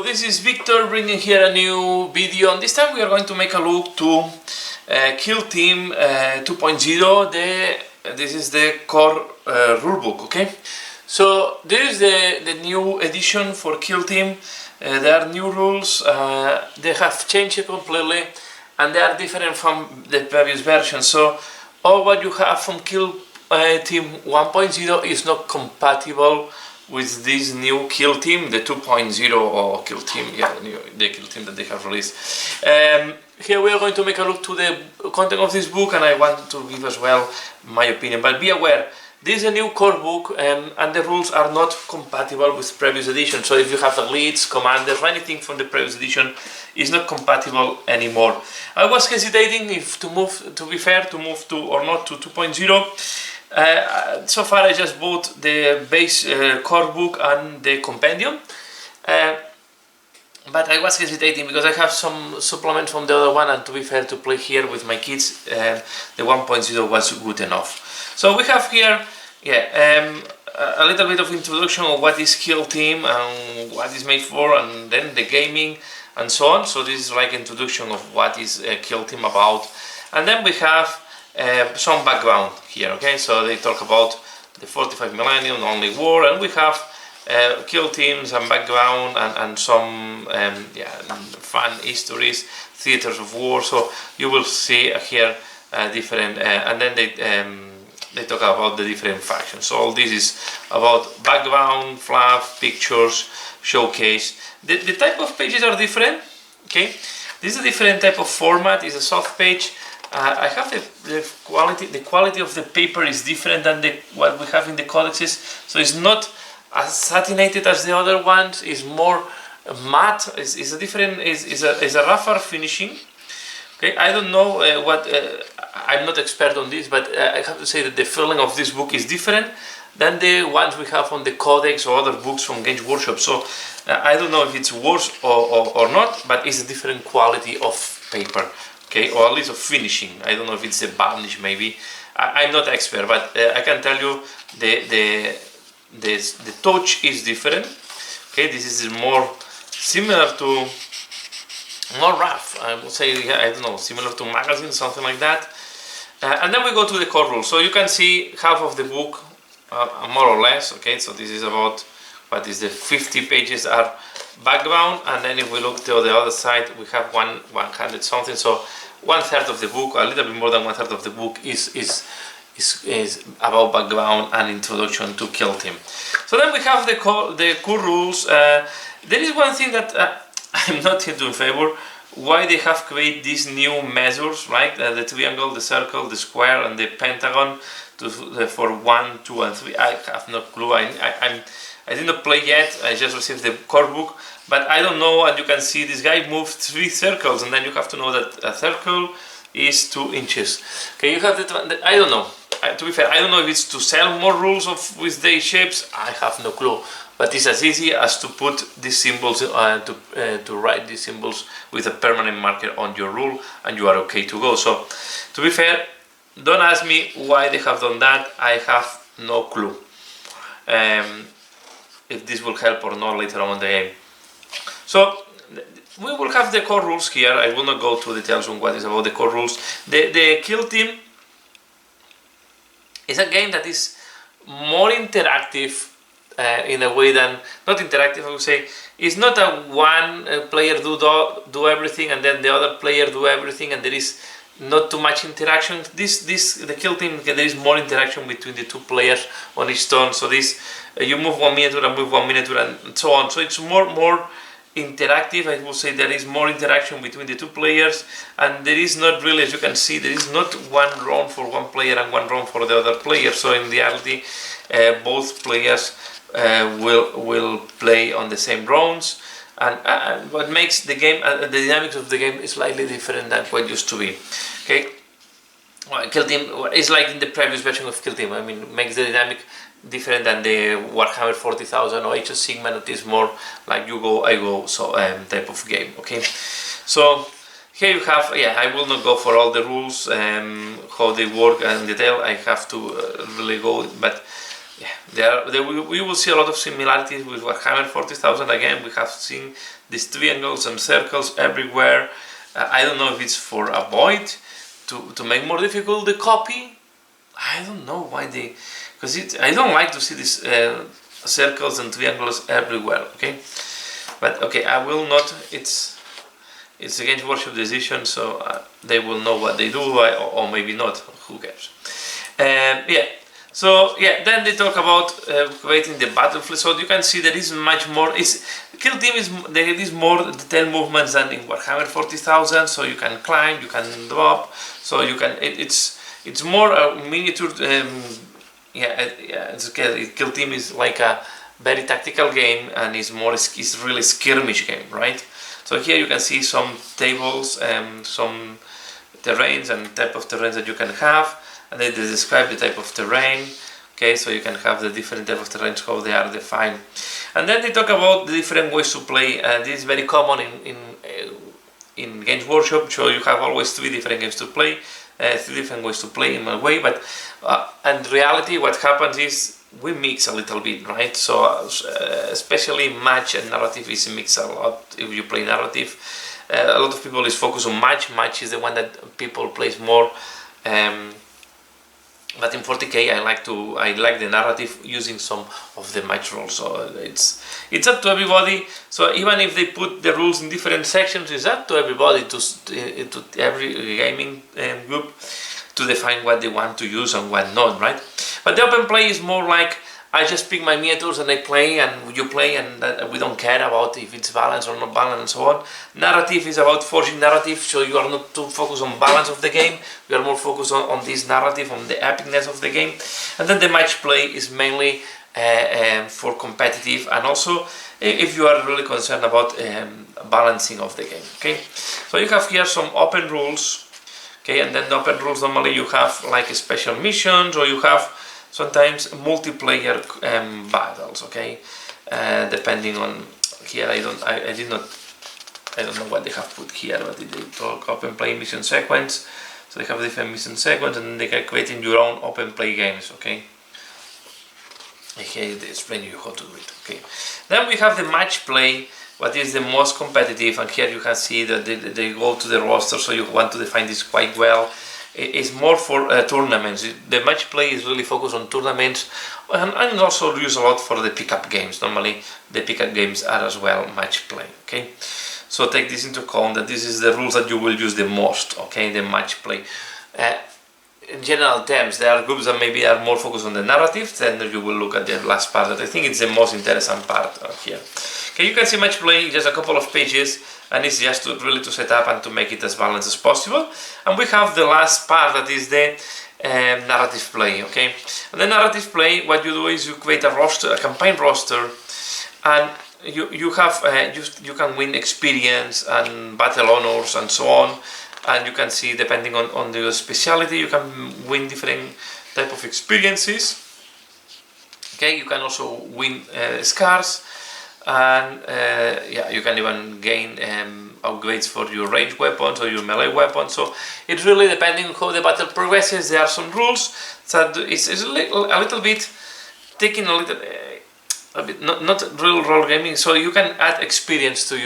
this is Victor bringing here a new video, and this time we are going to make a look to Kill Team 2.0. This is the core rulebook, okay? So this is the new edition for Kill Team. There are new rules, they have changed it completely, and they are different from the previous version. So all what you have from Kill Team 1.0 is not compatible with this new Kill Team, the 2.0 or Kill Team, the Kill Team that they have released. Here we are going to make a look to the content of this book, and I want to give as well my opinion. But be aware, this is a new core book, and the rules are not compatible with previous edition. So if you have elites, commanders, or anything from the previous edition, is not compatible anymore. I was hesitating if to move, to be fair, to move to or not to 2.0. So far I just bought the base core book and the compendium, but I was hesitating because I have some supplements from the other one, and to be fair, to play here with my kids, the 1.0 was good enough. So we have here a little bit of introduction of what is Kill Team and what is made for, and then the gaming and so on. So this is like introduction of what is Kill Team about, and then we have some background here, okay? So they talk about the 45 millennium, only war, and we have Kill Teams and background and some fun histories, theaters of war. So you will see here different, and then they talk about the different factions. So all this is about background, fluff, pictures, showcase. The type of pages are different, okay? This is a different type of format. It's a soft page. I have the quality of the paper is different than what we have in the codexes, so it's not as satinated as the other ones. It's more matte. It's a different. Is a rougher finishing. Okay, I don't know I'm not expert on this, but I have to say that the feeling of this book is different than the ones we have on the codex or other books from Games Workshop. So I don't know if it's worse or not, but it's a different quality of paper. Okay, or at least of finishing. I don't know if it's the varnish, maybe. I'm not expert, but I can tell you the touch is different. Okay, this is more similar to, more rough, I would say. I don't know, similar to magazine, something like that. And then we go to the core rules. So you can see half of the book, more or less. Okay, so this is about what is the 50 pages are background, and then if we look to the other side, we have 100 something. So 1/3 of the book, a little bit more than 1/3 of the book is about background and introduction to Kill Team. So then we have the core rules. There is one thing that I'm not into in favor. Why they have created these new measures, right? The triangle, the circle, the square, and the pentagon for 1, 2, and 3. I have no clue. I did not play yet. I just received the core book, but I don't know. And you can see this guy moved 3 circles, and then you have to know that a circle is 2 inches. Okay, you have I don't know. To be fair, I don't know if it's to sell more rules with the shapes. I have no clue. But it's as easy as to put these symbols to write these symbols with a permanent marker on your rule, and you are okay to go. So, to be fair, don't ask me why they have done that. I have no clue. If this will help or not later on in the game. So we will have the core rules here. I will not go to details on what is about the core rules. The Kill Team is a game that is more interactive in a way than, not interactive, I would say. It's not a one player do everything and then the other player do everything, and there is not too much interaction. The Kill Team, there is more interaction between the 2 players on each turn. So this you move 1 miniature and move 1 miniature and so on. So it's more interactive. I would say there is more interaction between the 2 players, and there is not really, as you can see, there is not one round for one player and one round for the other player. So in reality, both players will play on the same rounds. And what makes the game, the dynamics of the game is slightly different than what used to be. Okay, well, Kill Team is like in the previous version of Kill Team. I mean, makes the dynamic different than the Warhammer 40,000 or Age of Sigmar. It is more like you go, I go, so type of game. Okay, so here you have. I will not go for all the rules, how they work in detail. I have to really go, but we will see a lot of similarities with Warhammer 40,000. Again, we have seen these triangles and circles everywhere. I don't know if it's for avoid to make more difficult the copy. I don't know why they, because I don't like to see these circles and triangles everywhere. Okay, but okay, I will not. It's against Workshop decision, so they will know what they do, or maybe not. Who cares? Yeah. So yeah, then they talk about creating the battlefield. So you can see there is much more. Kill Team there is more detailed movements than in Warhammer 40,000. So you can climb, you can drop. So you can it's more a miniature. Kill Team is like a very tactical game, and it's really skirmish game, right? So here you can see some tables, some terrains and type of terrains that you can have. And they describe the type of terrain, okay, so you can have the different type of terrains, how they are defined. And then they talk about the different ways to play, and this is very common in Games Workshop, so you have always 3 different games to play, 3 different ways to play in a way, but in reality what happens is we mix a little bit, right? So especially match and narrative is mixed a lot if you play narrative. A lot of people is focused on match is the one that people plays more. But in 40k I like the narrative using some of the match rules, so it's up to everybody. So even if they put the rules in different sections, it's up to everybody, to every gaming group, to define what they want to use and what not, right? But the open play is more like I just pick my miniatures and I play, and you play, and we don't care about if it's balanced or not balanced and so on. Narrative is about forging narrative, so you are not too focused on balance of the game, you are more focused on this narrative, on the epicness of the game. And then the match play is mainly for competitive, and also if you are really concerned about balancing of the game, okay? So you have here some open rules, okay, and then the open rules normally you have like special missions, or you have sometimes multiplayer battles, okay, depending on here. I don't know what they have put here, but they talk open play mission sequence. So they have different mission sequence, and then they can create in your own open play games, okay. Here they explain you how to do it, okay. Then we have the match play, what is the most competitive, and here you can see that they go to the roster, so you want to define this quite well. It's more for tournaments. The match play is really focused on tournaments, and also used a lot for the pickup games. Normally the pickup games are as well match play, okay. So take this into account, that this is the rules that you will use the most, okay, the match play. In general terms, there are groups that maybe are more focused on the narrative, then you will look at the last part, that I think it's the most interesting part here. Okay, you can see match play, just a couple of pages, and it's just really to set up and to make it as balanced as possible. And we have the last part, that is the narrative play, okay. And the narrative play, what you do is you create a roster, a campaign roster, and you can win experience and battle honors and so on. And you can see, depending on the specialty, you can win different type of experiences. Okay, you can also win scars, and yeah, you can even gain upgrades for your ranged weapons or your melee weapons. So it's really depending on how the battle progresses. There are some rules that it's a little bit taking a bit not real role gaming. So you can add experience to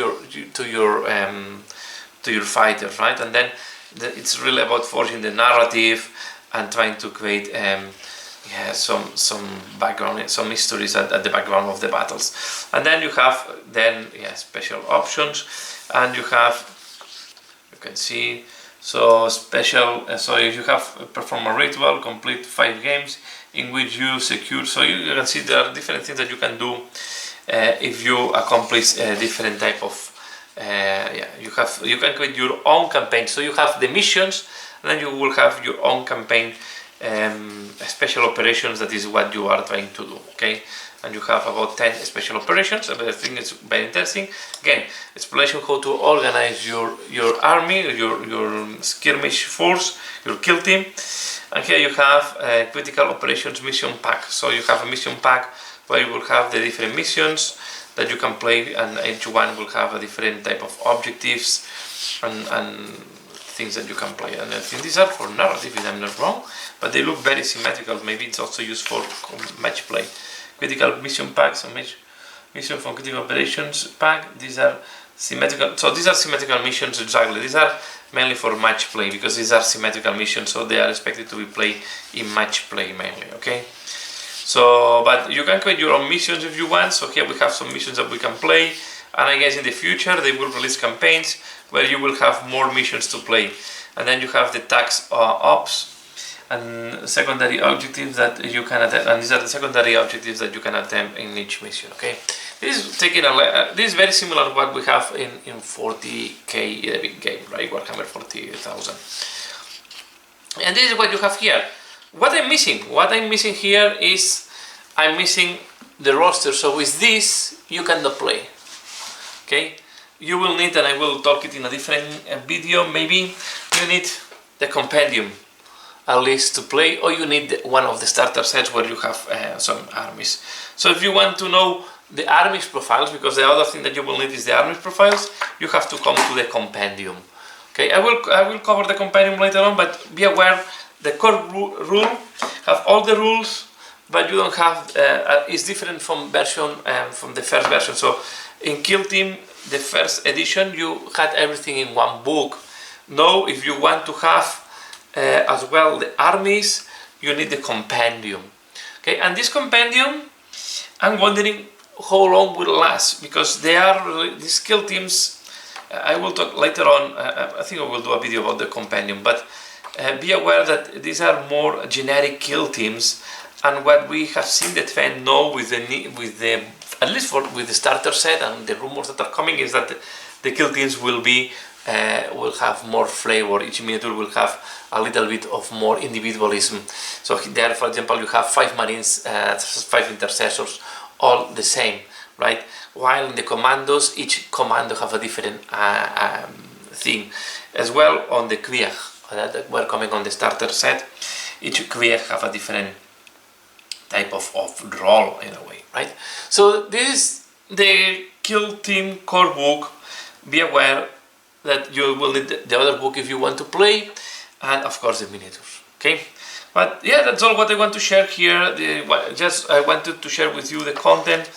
your fighters, right? And then it's really about forging the narrative and trying to create some background, some histories at the background of the battles. And then you have special options, and you can see, so special, so if you have perform a ritual, complete 5 games in which you secure, so you can see there are different things that you can do if you accomplish different type of you can create your own campaign. So you have the missions, and then you will have your own campaign, special operations. That is what you are trying to do, okay. And you have about 10 special operations. I think it's very interesting. Again, exploration, how to organize your army, your skirmish force, your kill team. And here you have critical operations mission pack. So you have a mission pack where you will have the different missions that you can play, and each one will have a different type of objectives and things that you can play. And I think these are for narrative, if I'm not wrong, but they look very symmetrical. Maybe it's also used for match play. Critical mission packs, and mission from critical operations pack. These are symmetrical. So these are symmetrical missions exactly. These are mainly for match play because these are symmetrical missions, so they are expected to be played in match play mainly. Okay. So, but you can create your own missions if you want. So here we have some missions that we can play, and I guess in the future they will release campaigns where you will have more missions to play. And then you have the tax ops and secondary objectives that you can attempt, and these are the secondary objectives that you can attempt in each mission. Okay, this is taking this is very similar to what we have in 40k, the big game, right? Warhammer 40,000. And this is what you have here. What I'm missing here is I'm missing the roster. So with this you cannot play. Okay, you will need, and I will talk it in a different video. Maybe you need the compendium at least to play, or you need one of the starter sets where you have some armies. So if you want to know the armies profiles, because the other thing that you will need is the armies profiles, you have to come to the compendium. Okay, I will cover the compendium later on, but be aware the core rule have all the rules, but you don't have. It's different from from the first version. So in Kill Team, the first edition, you had everything in one book. Now, if you want to have as well the armies, you need the compendium. Okay, and this compendium, I'm wondering how long will last, because they are these Kill Teams. I will talk later on. I think I will do a video about the compendium, but be aware that these are more generic Kill Teams, and what we have seen the trend now with the at least with the starter set and the rumors that are coming is that the Kill Teams will have more flavor. Each miniature will have a little bit of more individualism. So there, for example, you have 5 Marines, 5 Intercessors, all the same, right? While in the commandos, each commando have a different theme. As well on the Krieg that were coming on the starter set, each Krieg have a different type of role in a way, right? So this is the Kill Team core book. Be aware that you will need the other book if you want to play, and of course the miniatures. Okay, but yeah, that's all what I want to share here. I wanted to share with you the content.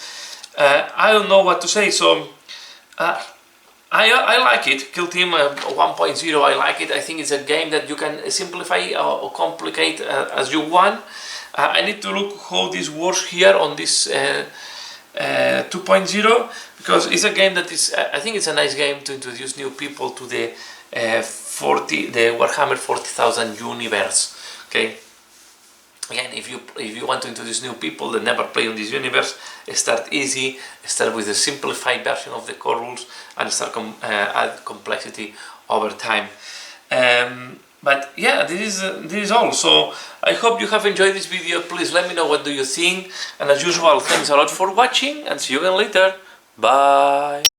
I don't know what to say, so I like it. Kill Team 1.0, I like it. I think it's a game that you can simplify or complicate as you want. I need to look how this works here on this 2.0, because it's a game that is, I think it's a nice game to introduce new people to the Warhammer 40,000 universe. Okay, again, if you want to introduce new people that never play on this universe, start easy, start with a simplified version of the core rules, and start add complexity over time. But yeah, this is all. So I hope you have enjoyed this video. Please let me know what do you think, and as usual, thanks a lot for watching, and see you again later. Bye.